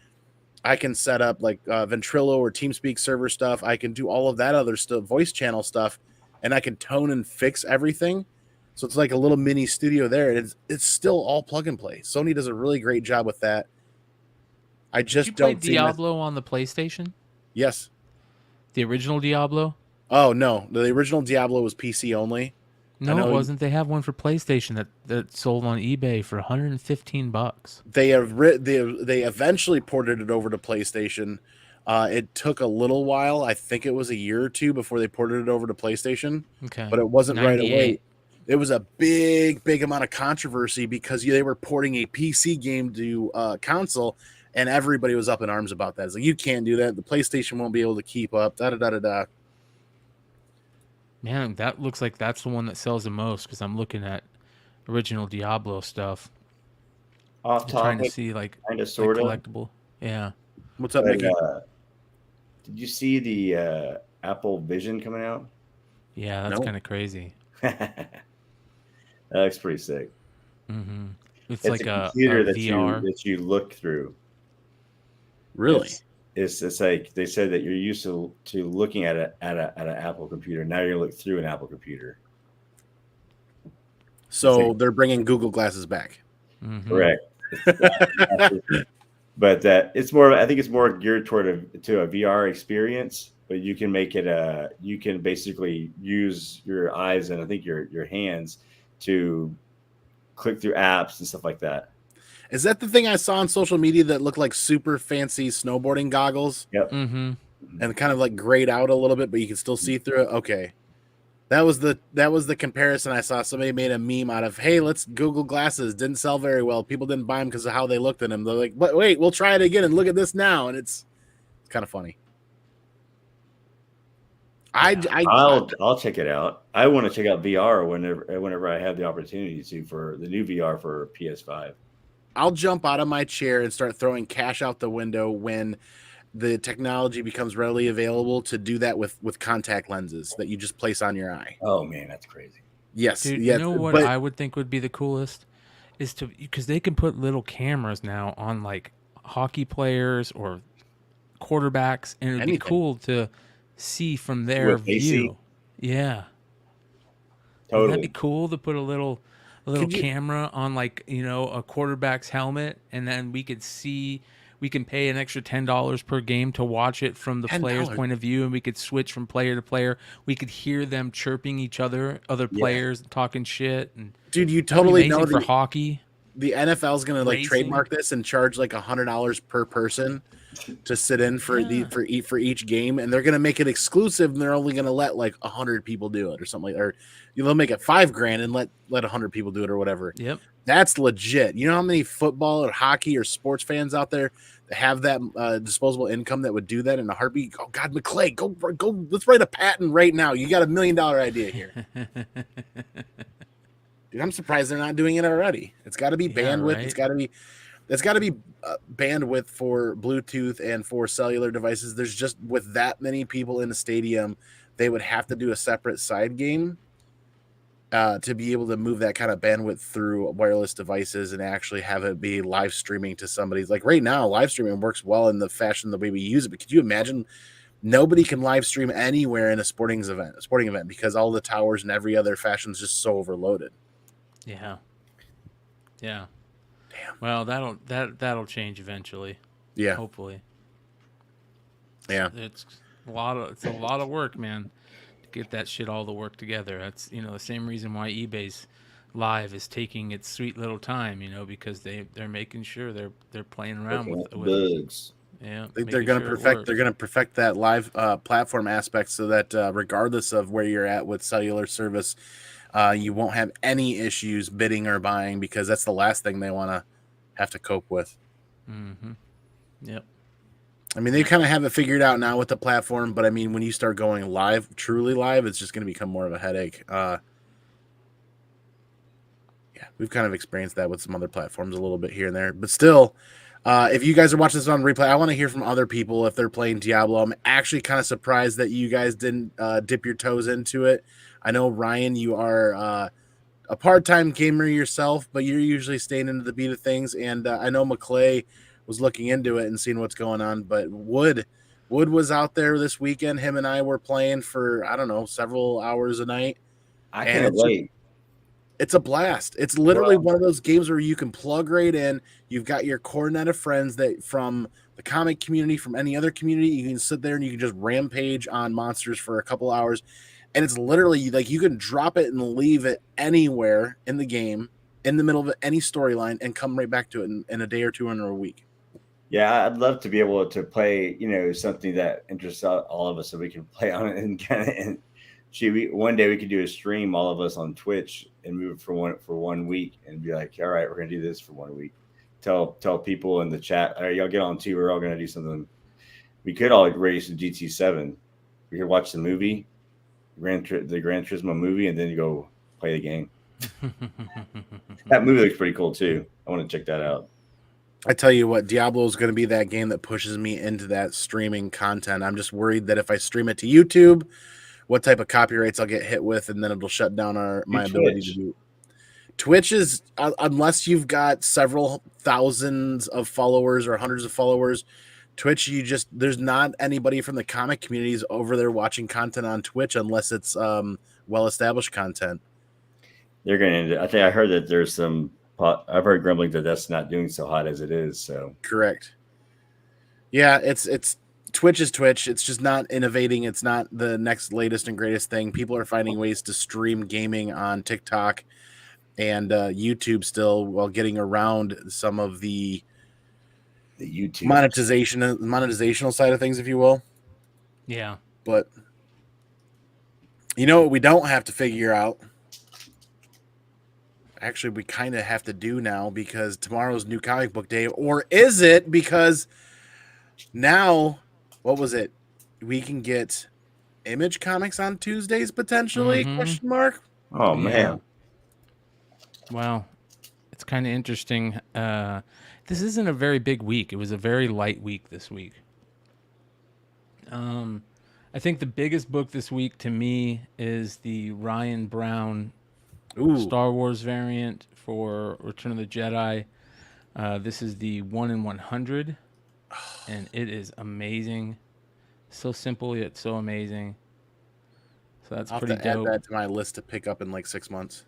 I can set up like Ventrilo or TeamSpeak server stuff. I can do all of that other stuff, voice channel stuff, and I can tone and fix everything. So it's like a little mini studio there. It's still all plug and play. Sony does a really great job with that. I Did you just play don't see Diablo on the PlayStation? Yes. The original Diablo? Oh no, the original Diablo was PC only. I No, know it wasn't. They have one for PlayStation that sold on eBay for $115. they eventually ported it over to PlayStation. It took a little while. I think it was a year or two before they ported it over to PlayStation. Okay. But it wasn't right 98. away. It was a big amount of controversy because they were porting a PC game to console, and everybody was up in arms about that. It's like, you can't do that. The PlayStation won't be able to keep up. Da da da da da. Man, that looks like that's the one that sells the most because I'm looking at original Diablo stuff. Off I'm trying to topic, see like kind of, sort of. collectible. Yeah. What's up, But, Mickey? did you see the Apple Vision coming out? Yeah, that's No. kind of crazy. That looks pretty sick. Mm-hmm. It's It's like a computer that VR. you look through. Really? It's like they said that you're used to looking at an Apple computer. Now you're gonna look through an Apple computer. So they're bringing Google Glasses back. Mhm. Correct. But it's more. I think it's more geared toward a VR experience. But you can make it you can basically use your eyes and I think your hands to click through apps and stuff like that. Is that the thing I saw on social media that looked like super fancy snowboarding goggles Yep. Mm-hmm. and kind of like grayed out a little bit, but you can still see through it? Okay. That was the comparison I saw. Somebody made a meme out of, hey, let's Google Glasses. Didn't sell very well. People didn't buy them because of how they looked at them. They're like, but wait, we'll try it again and look at this now. And it's kind of funny. I'll check it out. I want to check out VR whenever I have the opportunity to for the new VR for PS5. I'll jump out of my chair and start throwing cash out the window when the technology becomes readily available to do that with contact lenses that you just place on your eye. Oh man, that's crazy. Yes. Dude, yes, you know what but I would think would be the coolest is because they can put little cameras now on like hockey players or quarterbacks, and it would Anything. be cool to see from their What they see? view. Yeah. Totally. That'd be cool to put a little Could you- camera on like, a quarterback's helmet, and then we can pay an extra $10 per game to watch it from the player's $10. point of view, and we could switch from player to player. We could hear them chirping each other players, talking shit. And Dude, you that'd be totally know amazing for the hockey. NFL is going to like Racing. trademark this and charge like $100 per person to sit in for for each game, and they're going to make it exclusive, and they're only going to let like 100 people do it or something or they'll make it $5,000 and let 100 people do it or whatever. Yep. That's legit. You know how many football or hockey or sports fans out there that have that disposable income that would do that in a heartbeat? Oh God, McClay, go! Let's write a patent right now. You got $1 million idea here. Dude, I'm surprised they're not doing it already. It's got to be bandwidth. right? It's got to be bandwidth for Bluetooth and for cellular devices. There's just with that many people in the stadium, they would have to do a separate side game to be able to move that kind of bandwidth through wireless devices and actually have it be live streaming to somebody's. Like right now, live streaming works well in the fashion the way we use it. But could you imagine? Nobody can live stream anywhere in a sporting event because all the towers and every other fashion is just so overloaded. Yeah. Yeah. Damn. Well, that'll change eventually. Yeah. Hopefully. Yeah. It's a lot of work, man, to get that shit all to work together. That's the same reason why eBay's live is taking its sweet little time, because they're making sure they're playing around with bugs. Yeah. They're going to perfect that live platform aspect so that regardless of where you're at with cellular service, you won't have any issues bidding or buying because that's the last thing they want to have to cope with. Mm-hmm. Yep. I mean, they kind of have it figured out now with the platform, but I mean, when you start going live, truly live, it's just going to become more of a headache. Yeah, we've kind of experienced that with some other platforms a little bit here and there, but still, if you guys are watching this on replay, I want to hear from other people if they're playing Diablo. I'm actually kind of surprised that you guys didn't dip your toes into it. I know, Ryan, you are a part-time gamer yourself, but you're usually staying into the beat of things. And I know McClay was looking into it and seeing what's going on, but Wood was out there this weekend. Him and I were playing for, I don't know, several hours a night. I And can't wait. it's a blast. It's literally one of those games where you can plug right in. You've got your core net of friends that from the comic community, from any other community. You can sit there and you can just rampage on monsters for a couple hours. And it's literally like you can drop it and leave it anywhere in the game, in the middle of any storyline, and come right back to it in a day or two or a week. Yeah, I'd love to be able to play, something that interests all of us, so we can play on it and one day we could do a stream, all of us on Twitch, and move it for one week, and be like, all right, we're gonna do this for 1 week. Tell people in the chat, all right, y'all get on too. We're all gonna do something. We could all race to GT7. We could watch the movie, the Gran Turismo movie, and then you go play the game. That movie looks pretty cool too. I want to check that out. I tell you what, Diablo is going to be that game that pushes me into that streaming content. I'm just worried that if I stream it to YouTube, what type of copyrights I'll get hit with, and then it'll shut down my ability to do. Twitch is, unless you've got several thousands of followers or hundreds of followers, Twitch, there's not anybody from the comic communities over there watching content on Twitch unless it's well-established content. They're going to, I think I heard that there's some, I've heard grumbling that that's not doing so hot as it is. So correct. Yeah, it's Twitch is Twitch. It's just not innovating. It's not the next latest and greatest thing. People are finding ways to stream gaming on TikTok and YouTube still, while getting around some of the YouTube monetizational side of things, if you will. Yeah. But you know what we don't have to figure out? Actually, we kind of have to do now, because tomorrow's New Comic Book Day. Or is it? Because now, what was it? We can get Image Comics on Tuesdays, potentially? Question mark? Oh, man. Wow. It's kind of interesting. This isn't a very big week. It was a very light week this week. I think the biggest book this week to me is the Ryan Brown Star Wars variant for Return of the Jedi. This is the 1 in 100, and it is amazing. So simple yet so amazing. So that's pretty dope. I'll add that to my list to pick up in like 6 months.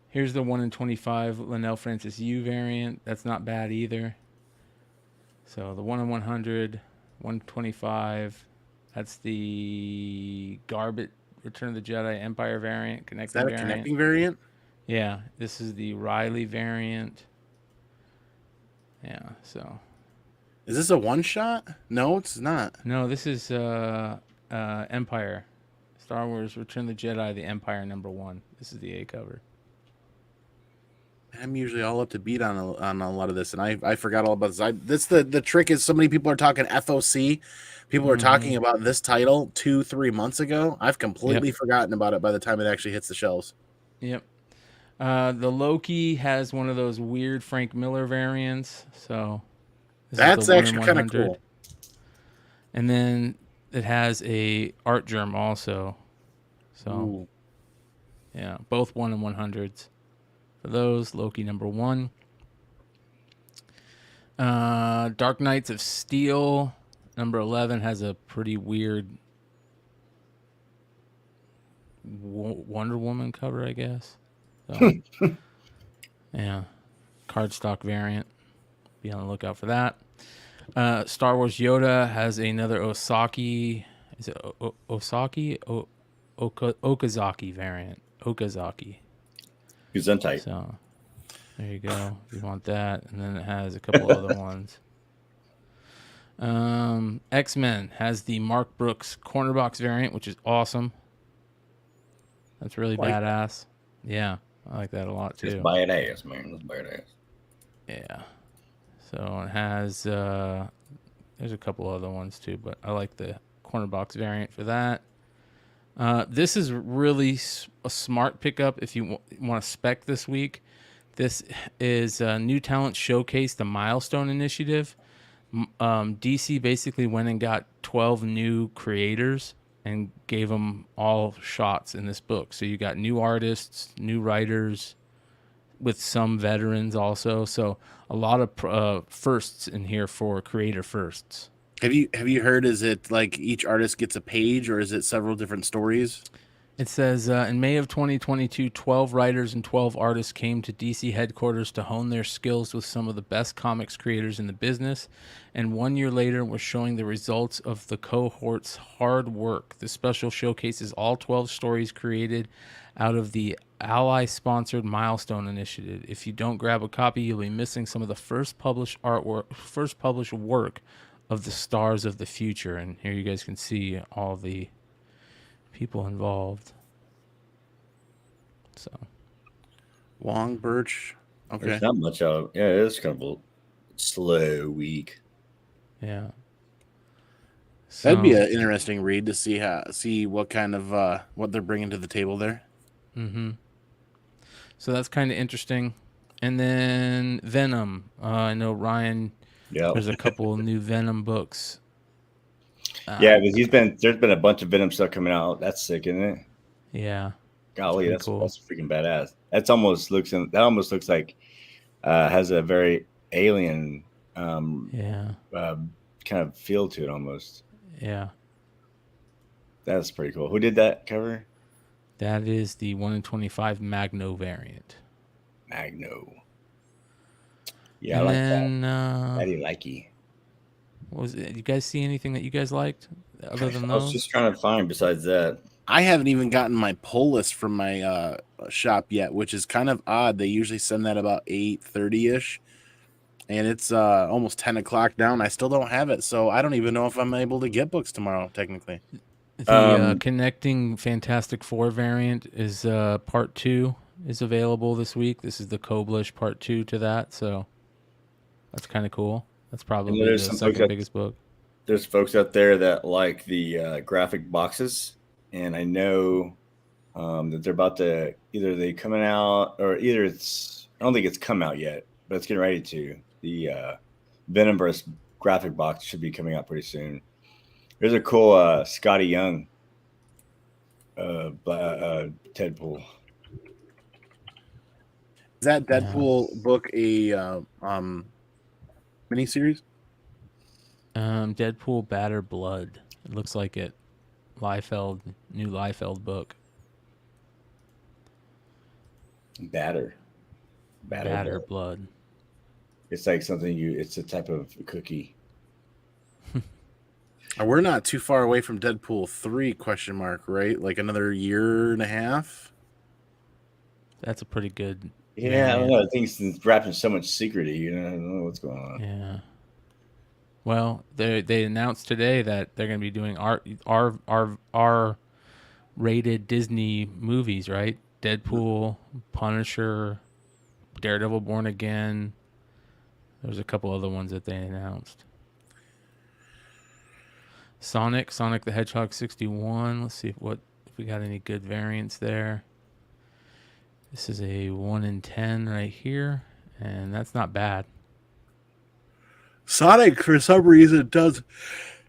Here's the 1 in 25 Linnell Francis Yu variant. That's not bad either. So the 1 in 100, 125. That's the Garbett Return of the Jedi Empire variant. Is that a connecting variant? Yeah, this is the Riley variant. Yeah, so. Is this a one-shot? No, it's not. No, this is Empire. Star Wars Return of the Jedi, the Empire #1. This is the A cover. I'm usually all up to beat on a lot of this, and I forgot all about this. The trick is, so many people are talking FOC. People are talking about this title 2-3 months ago. I've completely forgotten about it by the time it actually hits the shelves. Yep. The Loki has one of those weird Frank Miller variants, so that's actually kind of cool. And then it has a art germ also. So yeah, both 1 in 100s. For those, Loki #1. Dark Knights of Steel #11 has a pretty weird Wonder Woman cover, I guess. So, yeah, cardstock variant. Be on the lookout for that. Star Wars Yoda has another Osaki. Is it Osaki? Okazaki variant. Okazaki. Gesundheit. So there you go. If you want that. And then it has a couple other ones. X-Men has the Mark Brooks corner box variant, which is awesome. That's really badass. Yeah, I like that a lot too. It's badass, man. It's badass. Yeah. So it has there's a couple other ones too, but I like the corner box variant for that. This is really a smart pickup if you want to spec this week. This is a New Talent Showcase, the Milestone Initiative. DC basically went and got 12 new creators and gave them all shots in this book. So you got new artists, new writers, with some veterans also. So a lot of firsts in here for creator firsts. Have you heard? Is it like each artist gets a page, or is it several different stories? It says, in May of 2022, 12 writers and 12 artists came to DC headquarters to hone their skills with some of the best comics creators in the business. And 1 year later, we're showing the results of the cohort's hard work. This special showcases all 12 stories created out of the Ally-sponsored Milestone Initiative. If you don't grab a copy, you'll be missing some of the first published work of the stars of the future. And here you guys can see all the people involved. So Long Birch. Okay. There's not much out. Yeah, it is kind of a slow week. yeah. That'd be an interesting read to see what kind of what they're bringing to the table there. Mm-hmm. So that's kind of interesting. And then Venom. I know Ryan. Yeah. There's a couple of new Venom books. Yeah, but there's been a bunch of Venom stuff coming out. That's sick, isn't it? Yeah. Golly, that's cool. That's freaking badass. That almost looks like has a very alien kind of feel to it almost. Yeah. That's pretty cool. Who did that cover? That is the 1 in 25 Magno variant. Magno. Yeah, And I like then, that. Daddy likey. What was it? You guys see anything that you guys liked other than I was those? just trying to find besides that. I haven't even gotten my pull list from my shop yet, which is kind of odd. They usually send that about 8:30ish, and it's almost 10 o'clock now, and I still don't have it. So I don't even know if I'm able to get books tomorrow, technically. The Connecting Fantastic Four variant is part 2 is available this week. This is the Koblish part 2 to that, so that's kind of cool. That's probably the second biggest book. There's folks out there that like the graphic boxes, and I know that they're about to they coming out, or either it's, I don't think it's come out yet, but it's getting ready to. The Venomverse graphic box should be coming out pretty soon. There's a cool Scotty Young Deadpool. Is that Deadpool book a miniseries? Deadpool Batter Blood. It looks like it. New Liefeld book. Batter Blood. It's like it's a type of cookie. We're not too far away from Deadpool 3 ? Right? Like another year and a half. That's a pretty good. Yeah, I don't know. I think it's wrapped in so much secrecy. I don't know what's going on. Yeah. Well, they announced today that they're going to be doing R-rated Disney movies, right? Deadpool, Punisher, Daredevil Born Again. There's a couple other ones that they announced. Sonic the Hedgehog 61. Let's see if we got any good variants there. This is a 1 in 10 right here, and that's not bad. Sonic, for some reason,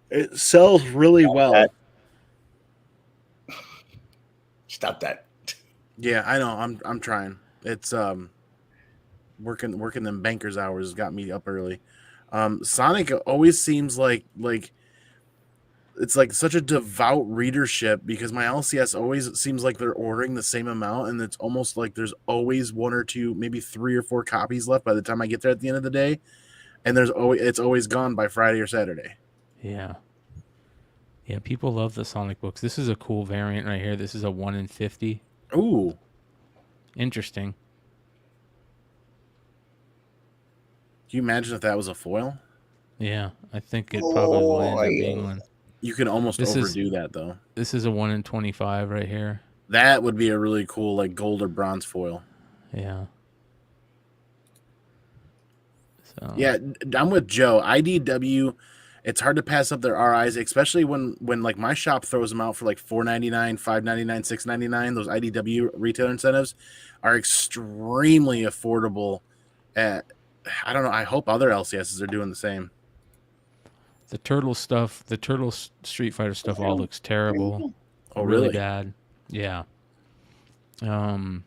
it sells really well. Stop that. Yeah, I know. I'm trying. It's working them bankers hours has got me up early. Sonic always seems like it's like such a devout readership, because my LCS always seems like they're ordering the same amount, and it's almost like there's always 1 or 2, maybe 3 or 4 copies left by the time I get there at the end of the day, and it's always gone by Friday or Saturday. Yeah, people love the Sonic books. This is a cool variant right here. This is a 1 in 50. Ooh, interesting. Can you imagine if that was a foil? Yeah, I think it probably will end up being one. You can almost overdo that, though. This is a 1 in 25 right here. That would be a really cool, like, gold or bronze foil. Yeah. So. Yeah, I'm with Joe. IDW it's hard to pass up their RIs, especially when like my shop throws them out for like $4.99, $5.99, $6.99. Those IDW retailer incentives are extremely affordable. At I don't know. I hope other LCSs are doing the same. The turtle stuff, the turtle Street Fighter stuff, all looks terrible. Oh, really really? bad. Yeah. I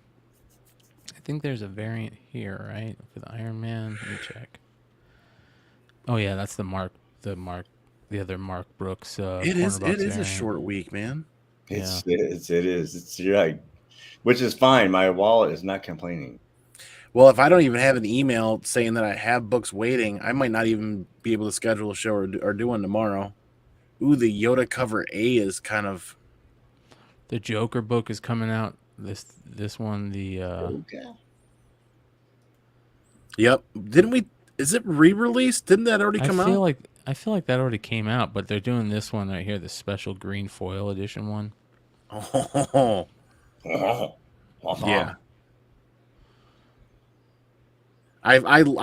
think there's a variant here, right? With Iron Man. Let me check. Oh yeah, that's the other Mark Brooks It is. corner It box is a variant. short week, man. It is. It's you're like, which is fine. My wallet is not complaining. Well, if I don't even have an email saying that I have books waiting, I might not even be able to schedule a show or do one tomorrow. Ooh, the Yoda cover A is kind of. The Joker book is coming out. This one, the Okay. Yep. Didn't we? Is it re-released? Didn't that already come out? I feel like that already came out, but they're doing this one right here, the special green foil edition one. Oh, yeah. I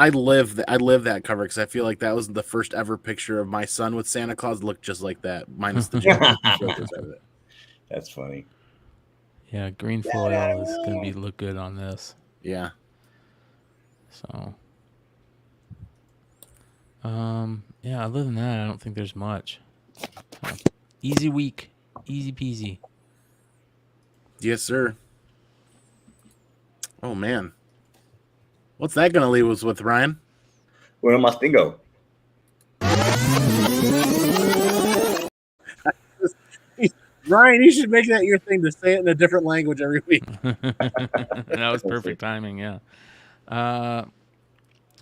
live that cover because I feel like that was the first ever picture of my son with Santa Claus looked just like that, minus the Joker's out of it. That's funny. Yeah, green foil is gonna look good on this. Yeah. So, yeah. Other than that, I don't think there's much. Easy week, easy peasy. Yes, sir. Oh man, what's that gonna leave us with, Ryan? Uno más bingo. Ryan, you should make that your thing to say it in a different language every week. That was perfect timing. Yeah. Let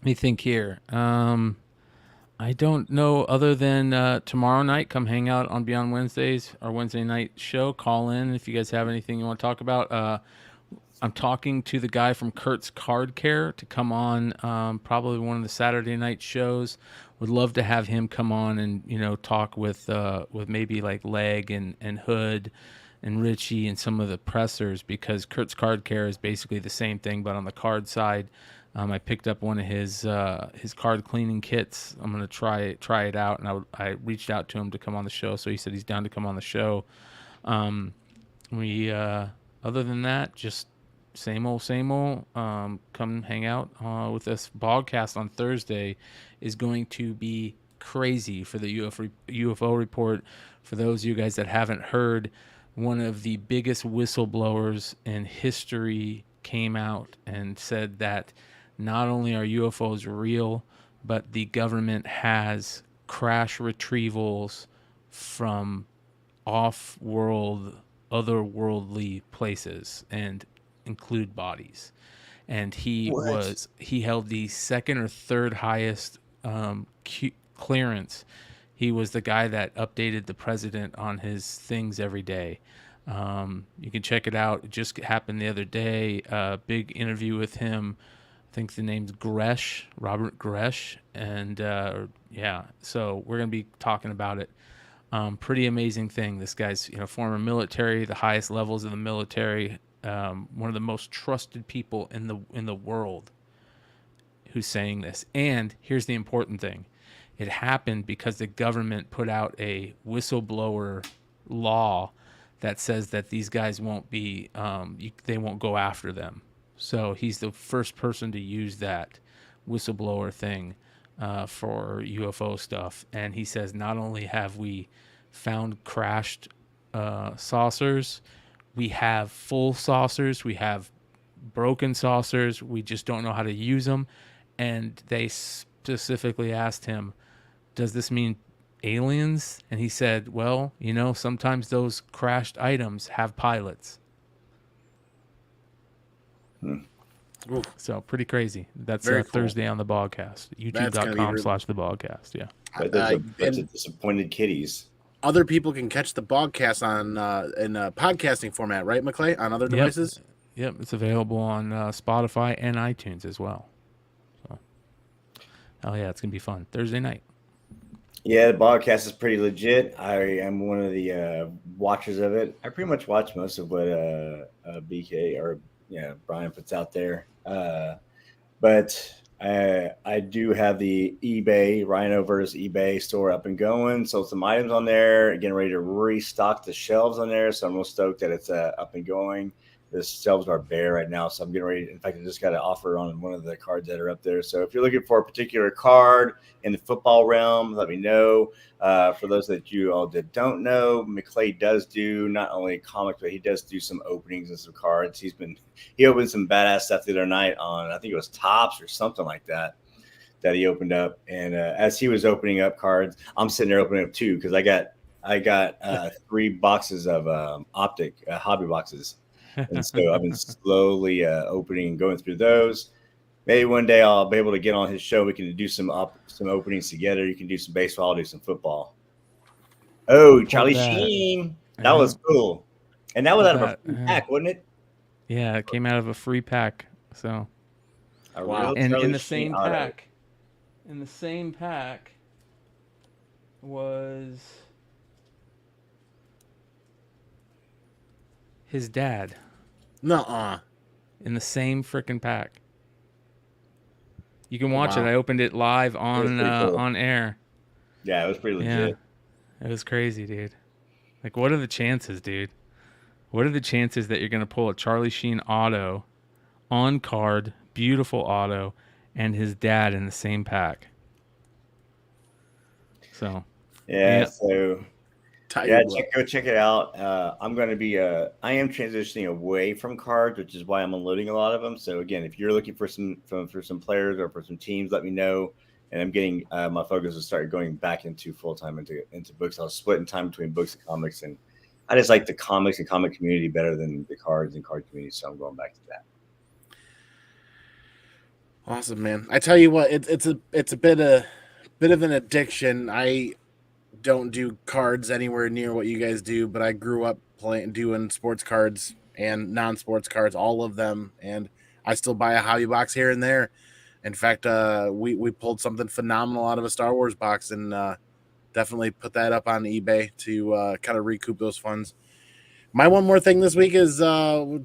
me think here. I don't know other than tomorrow night. Come hang out on Beyond Wednesdays, our Wednesday night show. Call in if you guys have anything you want to talk about. I'm talking to the guy from Kurt's Card Care to come on probably one of the Saturday night shows. Would love to have him come on and talk with maybe like Leg and Hood and Richie and some of the pressers, because Kurt's Card Care is basically the same thing but on the card side. I picked up one of his card cleaning kits. I'm gonna try it out, and I reached out to him to come on the show, so he said he's down to come on the show. Other than that, just same old. Come hang out with us. Bogcast on Thursday is going to be crazy for the UFO report. For those of you guys that haven't heard, one of the biggest whistleblowers in history came out and said that not only are UFOs real, but the government has crash retrievals from off-world, otherworldly places and include bodies. And he held the second or third highest clearance. He was the guy that updated the president on his things every day. You can check it out. It just happened the other day. Big interview with him. I think the name's Gresh, Robert Gresh. And yeah, so we're going to be talking about it. Pretty amazing thing. This guy's former military, the highest levels of the military, one of the most trusted people in the world who's saying this. And here's the important thing. It happened because the government put out a whistleblower law that says that these guys won't be, they won't go after them. So he's the first person to use that whistleblower thing for UFO stuff. And he says not only have we found crashed saucers, we have full saucers, we have broken saucers, we just don't know how to use them. And they specifically asked him, does this mean aliens? And he said, well, sometimes those crashed items have pilots. So pretty crazy. That's Very cool. Thursday on the Bogcast. YouTube.com/thebogcast. Yeah. Bunch of disappointed kitties. Other people can catch the Bogcast on in podcasting format, right, McClay? On other devices? Yep, it's available on Spotify and iTunes as well. So, hell yeah, it's going to be fun. Thursday night. Yeah, the podcast is pretty legit. I am one of the watchers of it. I pretty much watch most of what BK or Bryan puts out there. But I do have the eBay Rhynoverse eBay store up and going. Sold some items on there. Getting ready to restock the shelves on there. So I'm real stoked that it's up and going. The shelves are bare right now, so I'm getting ready. In fact, I just got an offer on one of the cards that are up there. So if you're looking for a particular card in the football realm, let me know. For those that you all that don't know, McClay does do not only comics, but he does do some openings and some cards. He opened some badass stuff the other night on, I think it was Tops or something like that he opened up. And as he was opening up cards, I'm sitting there opening up too, because I got 3 boxes of optic hobby boxes. And so I've been slowly opening and going through those. Maybe one day I'll be able to get on his show. We can do some openings together. You can do some baseball, I'll do some football. Oh, Charlie Sheen. That was cool. And that was out of a free pack, wasn't it? Yeah, it came out of a free pack. So Wow. And in the same pack, was his dad. Nuh-uh. In the same freaking pack. You can watch it. I opened it live on cool. on air. Yeah, it was pretty legit. Yeah. It was crazy, dude. Like, what are the chances, dude? What are the chances that you're going to pull a Charlie Sheen auto on card, beautiful auto, and his dad in the same pack? So, so go check it out. I'm going to be I am transitioning away from cards, which is why I'm unloading a lot of them. So again, if you're looking for some players or for some teams, let me know. And I'm getting my focus will start going back into full time into books. I was splitting time between books and comics, and I just like the comics and comic community better than the cards and card community. So I'm going back to that. Awesome, man. I tell you what, it's a bit of an addiction. I don't do cards anywhere near what you guys do, but I grew up doing sports cards and non-sports cards, all of them, and I still buy a hobby box here and there. In fact, we pulled something phenomenal out of a Star Wars box, and definitely put that up on eBay to kind of recoup those funds. My one more thing this week is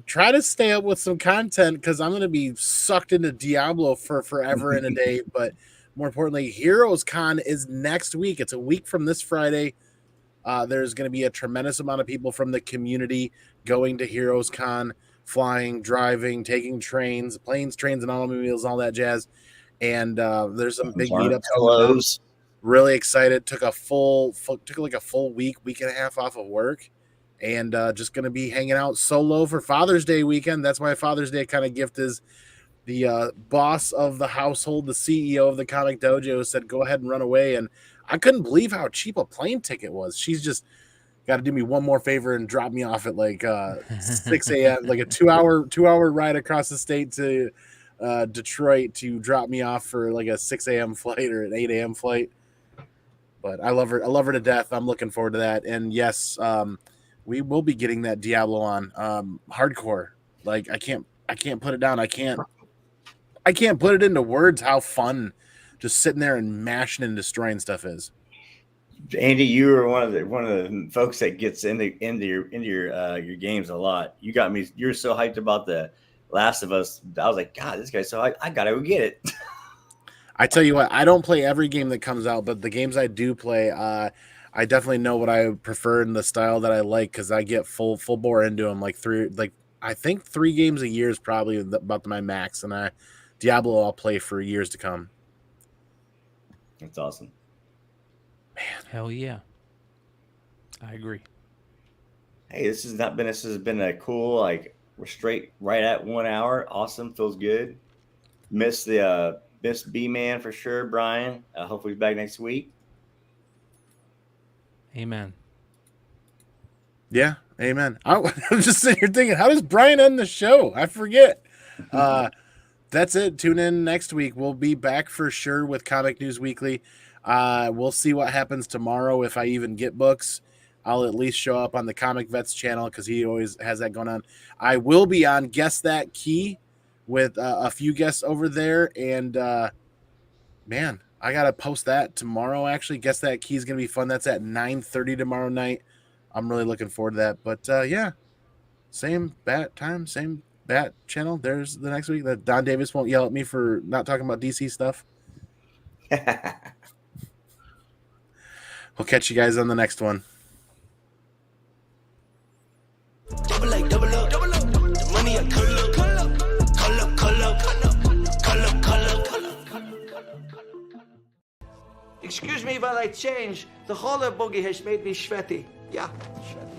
try to stay up with some content, because I'm going to be sucked into Diablo for forever and a day. But more importantly, Heroes Con is next week. It's a week from this Friday. There's going to be a tremendous amount of people from the community going to Heroes Con, flying, driving, taking trains, planes, trains, and automobiles, all that jazz. And there's some big meetups coming up. Really excited. Took like a full week and a half off of work. And just going to be hanging out solo for Father's Day weekend. That's my Father's Day kind of gift is the boss of the household, the CEO of the Comic Dojo, said, go ahead and run away. And I couldn't believe how cheap a plane ticket was. She's just got to do me one more favor and drop me off at like 6 a.m., like a two-hour ride across the state to Detroit to drop me off for like a 6 a.m. flight or an 8 a.m. flight. But I love her to death. I'm looking forward to that. And yes, we will be getting that Diablo on hardcore. Like I can't put it down. I can't put it into words how fun just sitting there and mashing and destroying stuff is. Andy, you are one of the folks that gets into your games a lot. You got me. You're so hyped about the Last of Us. I was like, God, this guy. So I gotta go get it. I tell you what, I don't play every game that comes out, but the games I do play, I definitely know what I prefer and the style that I like, because I get full bore into them. I think 3 games a year is probably about my max, and Diablo I'll play for years to come. That's awesome. Man, hell yeah, I agree. Hey, this has been a cool, like, we're straight right at 1 hour. Awesome, feels good. Miss B-Man for sure, Bryan. Hopefully he's back next week. Amen. Yeah, amen. I'm just sitting here thinking, how does Bryan end the show? I forget. That's it. Tune in next week. We'll be back for sure with Comic News Weekly. We'll see what happens tomorrow. If I even get books, I'll at least show up on the Comic Vets channel, because he always has that going on. I will be on Guess That Key with a few guests over there. And man, I got to post that tomorrow. Actually, Guess That Key is going to be fun. That's at 9:30 tomorrow night. I'm really looking forward to that. But yeah, same bat time, same that channel. There's the next week that Don Davis won't yell at me for not talking about DC stuff. We'll catch you guys on the next one. Double up, double up, double up. The money I call up, call up, call up, call up, call up, call up, call up. Excuse me while I change. The whole buggy has made me sweaty. Yeah, sweaty.